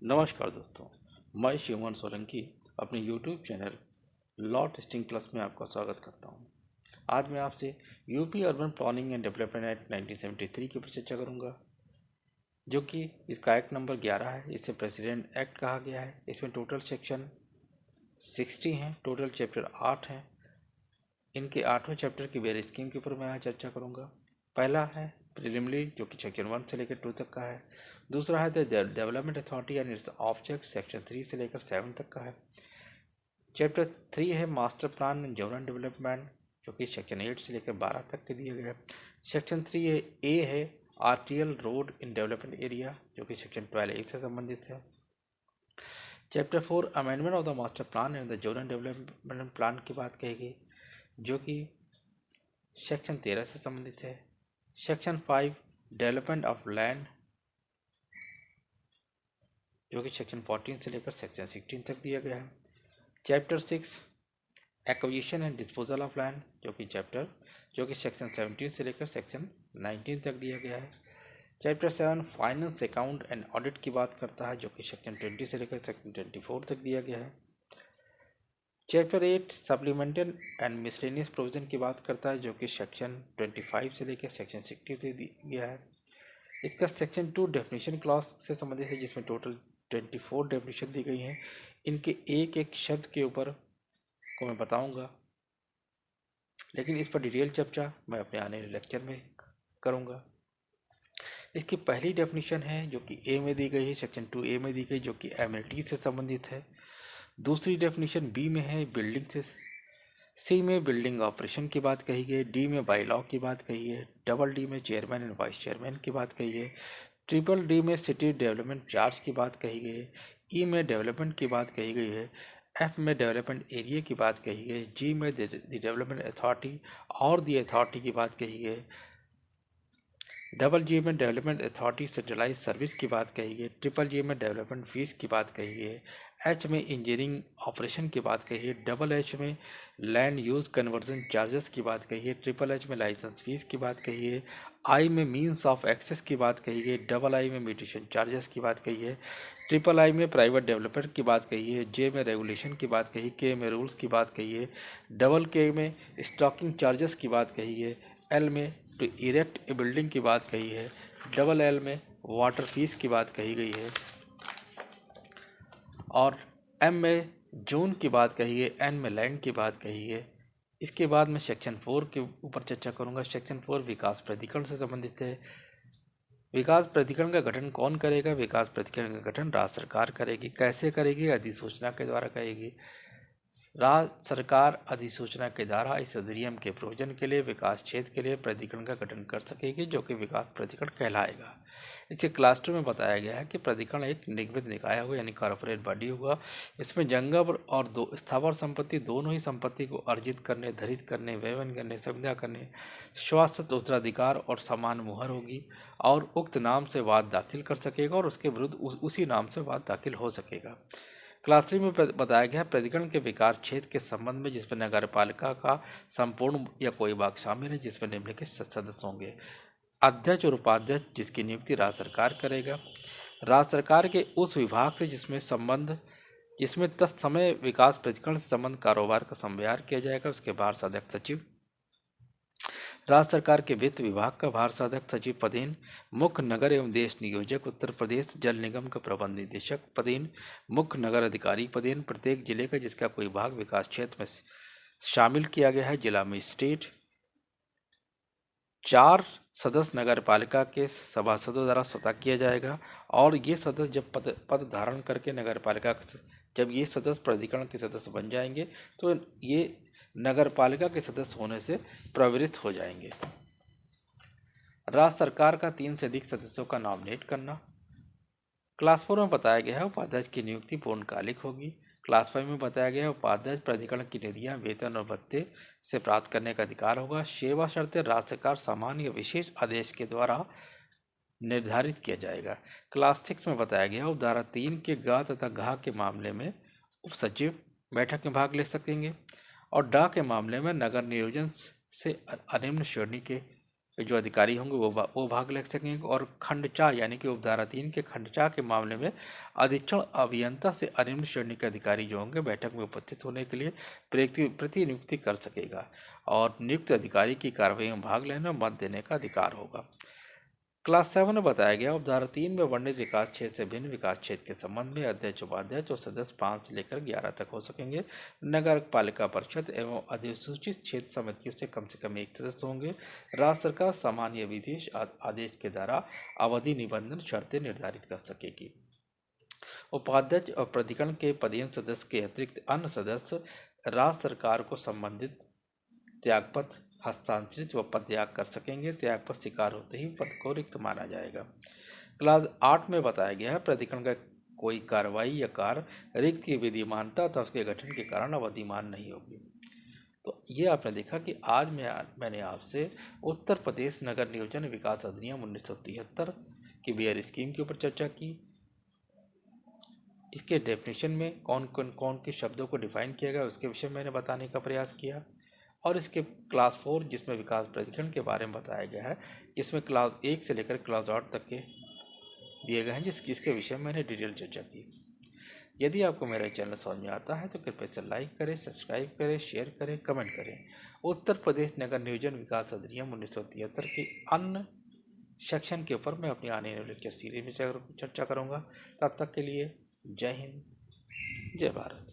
नमस्कार दोस्तों, मैं शिवमन सोलंकी अपने YouTube channel law testing plus में आपका स्वागत करता हूं। आज मैं आपसे UP urban planning and development act 1973 के ऊपर चर्चा करूंगा, जो कि इसका एक्ट नंबर 11 है। इसे प्रेसिडेंट एक्ट कहा गया है। इसमें टोटल सेक्शन 60 हैं, टोटल चैप्टर 8 हैं। इनके 8वें चैप्टर की वेरियस स्कीम के ऊपर मैं यहाँ चर्चा करूँगा। पहला है प्रिलिमिनरी, जो कि सेक्शन 1 से लेकर 2 तक का है। दूसरा है the development authority and its object, section 3 से लेकर 7 तक का है। चैप्टर 3 है master plan and zonal development, जो कि सेक्शन 8 से लेकर 12 तक के दिए गए हैं। सेक्शन 3 ए है RTL road in development area, जो कि सेक्शन 12A से संबंधित है। Chapter 4 amendment of the master plan and the zonal development plan की बात कहेगी, जो कि सेक्शन 13 से संबंधित है। सेक्शन 5 डेवलपमेंट ऑफ लैंड, जो कि सेक्शन 14 से लेकर सेक्शन 16 तक दिया गया है। Chapter 6 acquisition and disposal of land, जो कि सेक्शन 17 से लेकर सेक्शन 19 तक दिया गया है। Chapter 7 finance account and audit की बात करता है, जो कि सेक्शन 20 से लेकर सेक्शन 24 तक दिया गया है। Chapter 8 supplemental and miscellaneous provision की बात करता है, जो कि सेक्शन 25 से लेकर सेक्शन 60 तक दिया गया है। इसका सेक्शन 2 डेफिनेशन क्लॉज से संबंधित है, जिसमें टोटल 24 डेफिनेशन दी गई हैं। इनके एक एक शब्द के ऊपर को मैं बताऊंगा, लेकिन इस पर डिटेल चर्चा मैं अपने आने वाले लेक्चर में करूंगा। इसकी पहली डेफिनेशन है, जो कि ए में दी गई है, सेक्शन 2A में दी गई, जो कि एमिनिटी से संबंधित है। दूसरी डेफिनेशन बी में है बिल्डिंग से। सी में बिल्डिंग ऑपरेशन की बात कही गई। डी में बाईलॉ की बात कही है। डबल डी में चेयरमैन एंड वाइस चेयरमैन की बात कही है। ट्रिपल डी में सिटी डेवलपमेंट चार्ज की बात कही गई है। ई में डेवलपमेंट की बात कही गई है। एफ में डेवलपमेंट एरिया की बात कही गई। जी में द डेवलपमेंट अथॉरिटी और दी अथॉरिटी की बात कही गई। डबल जी में डेवलपमेंट अथॉरिटी सेंट्रलाइज सर्विस की बात कही गई। ट्रिपल जी में डेवलपमेंट फीस की बात कही गई। एच में इंजीनियरिंग ऑपरेशन की बात कही है। डबल एच में लैंड यूज कन्वर्जन चार्जेस की बात कही है। ट्रिपल एच में लाइसेंस फीस की बात कही है। आई में मीन्स ऑफ एक्सेस की बात कही गई। डबल आई में म्यूटेशन चार्जेस की बात कही है। ट्रिपल आई में प्राइवेट डेवलपर की बात कही है। जे में रेगुलेशन की बात कही। के में रूल्स की बात कही है। डबल के में स्टॉकिंग चार्जेस की बात कही है। एल में टू इरेक्ट ए बिल्डिंग की बात कही है। डबल एल में वाटर फीस की बात कही गई है। और एम में जोन की बात कही है। एन में लैंड की बात कही है। इसके बाद मैं सेक्शन 4 के ऊपर चर्चा करूंगा। सेक्शन 4 विकास प्राधिकरण से संबंधित है। विकास प्राधिकरण का गठन कौन करेगा? विकास प्राधिकरण का गठन राज्य सरकार करेगी। कैसे करेगी? अधिसूचना के द्वारा करेगी। राज्य सरकार अधिसूचना के द्वारा इस अधिनियम के प्रयोजन के लिए विकास क्षेत्र के लिए प्राधिकरण का गठन कर सकेगी, जो कि विकास प्राधिकरण कहलाएगा। इसे क्लास 2 में बताया गया है कि प्राधिकरण एक निगमित निकाय होगा, यानी कॉर्पोरेट बॉडी होगा। इसमें जंगम और दो स्थावर संपत्ति दोनों ही संपत्ति को अर्जित करने, धरित करने, वहन करने, संविदा करने, शाश्वत उत्तराधिकार और समान मुहर होगी, और उक्त नाम से वाद दाखिल कर सकेगा और उसके विरुद्ध उसी नाम से वाद दाखिल हो सकेगा। क्लास 3 में बताया गया है प्राधिकरण के विकास क्षेत्र के संबंध में, जिसमें नगर पालिका का संपूर्ण या कोई भाग शामिल है, जिसमें निम्नलिखित सदस्य होंगे। अध्यक्ष और उपाध्यक्ष, जिसकी नियुक्ति राज्य सरकार करेगा। राज्य सरकार के उस विभाग से जिसमें तत्समय विकास प्राधिकरण से संबंध कारोबार का संविहार किया जाएगा, उसके बाहर अध्यक्ष सचिव। राज्य सरकार के वित्त विभाग का भार साधक सचिव पदेन। मुख्य नगर एवं देश नियोजक उत्तर प्रदेश जल निगम का प्रबंध निदेशक पदेन। मुख्य नगर अधिकारी पदेन। प्रत्येक जिले का जिसका कोई भाग विकास क्षेत्र में शामिल किया गया है, जिला मजिस्ट्रेट। 4 सदस्य नगर पालिका के सभासदों द्वारा स्वतः किया जाएगा, और ये सदस्य जब पद धारण करके नगर पालिका, जब ये सदस्य प्राधिकरण के सदस्य बन जाएंगे, तो ये नगर पालिका के सदस्य होने से प्रवृत्त हो जाएंगे। राज्य सरकार का 3 से अधिक सदस्यों का नॉमिनेट करना। क्लास 4 में बताया गया है उपाध्यक्ष की नियुक्ति पूर्णकालिक होगी। क्लास 5 में बताया गया है उपाध्यक्ष प्राधिकरण की निधियां, वेतन और भत्ते से प्राप्त करने का अधिकार होगा। सेवा शर्तें राज्य सरकार सामान्य या विशेष आदेश के द्वारा निर्धारित किया जाएगा। क्लास 6 में बताया गया उपधारा 3 के ग तथा घ के मामले में उप सचिव बैठक में भाग ले सकेंगे, और ड के मामले में नगर नियोजन से अनिम्न श्रेणी के जो अधिकारी होंगे वो भाग ले सकेंगे। और खंड 4 यानी कि उपधारा 3 के खंड 4 के मामले में अधीक्षण अभियंता से अनिम्न श्रेणी के अधिकारी जो होंगे बैठक में उपस्थित होने के लिए प्रतिनियुक्ति कर सकेगा और नियुक्त अधिकारी की कार्रवाई में भाग लेने और मत देने का अधिकार होगा। क्लास 7 में बताया गया उपधारा 3 में वर्णित विकास क्षेत्र से भिन्न विकास क्षेत्र के संबंध में अध्यक्ष उपाध्यक्ष और सदस्य 5 से लेकर 11 तक हो सकेंगे। नगर पालिका परिषद एवं अधिसूचित क्षेत्र समितियों से कम एक सदस्य होंगे। राज्य सरकार सामान्य विदेश आदेश के द्वारा अवधि निबंधन शर्तें निर्धारित कर सकेगी। उपाध्यक्ष और प्राधिकरण के पदेन सदस्य के अतिरिक्त अन्य सदस्य राज्य सरकार को संबंधित त्यागपत्र हस्तांतरित व पद त्याग कर सकेंगे। त्यागपत्र स्वीकार होते ही पद को रिक्त माना जाएगा। क्लास 8 में बताया गया है प्राधिकरण का कोई कार्रवाई या कार्य रिक्त की विधिमानता तथा उसके गठन के कारण अवधिमान नहीं होगी। तो ये आपने देखा कि आज मैंने आपसे उत्तर प्रदेश नगर नियोजन विकास अधिनियम 1973 की बियर स्कीम के ऊपर चर्चा की। इसके डेफिनेशन में कौन के शब्दों को डिफाइन किया गया उसके विषय में मैंने बताने का प्रयास किया। और इसके क्लास 4 जिसमें विकास प्राधिकरण के बारे में बताया गया है, इसमें क्लास 1 से लेकर क्लास 8 तक के दिए गए हैं जिसके विषय में मैंने डिटेल चर्चा की। यदि आपको मेरा चैनल समझ में आता है तो कृपया से लाइक करें, सब्सक्राइब करें, शेयर करें, कमेंट करें। उत्तर प्रदेश नगर नियोजन विकास अधिनियम 1973 के अन्य सेक्शन के ऊपर मैं अपनी आने वाले लेक्चर सीरीज में चर्चा करूँगा। तब तक के लिए जय हिंद, जय भारत।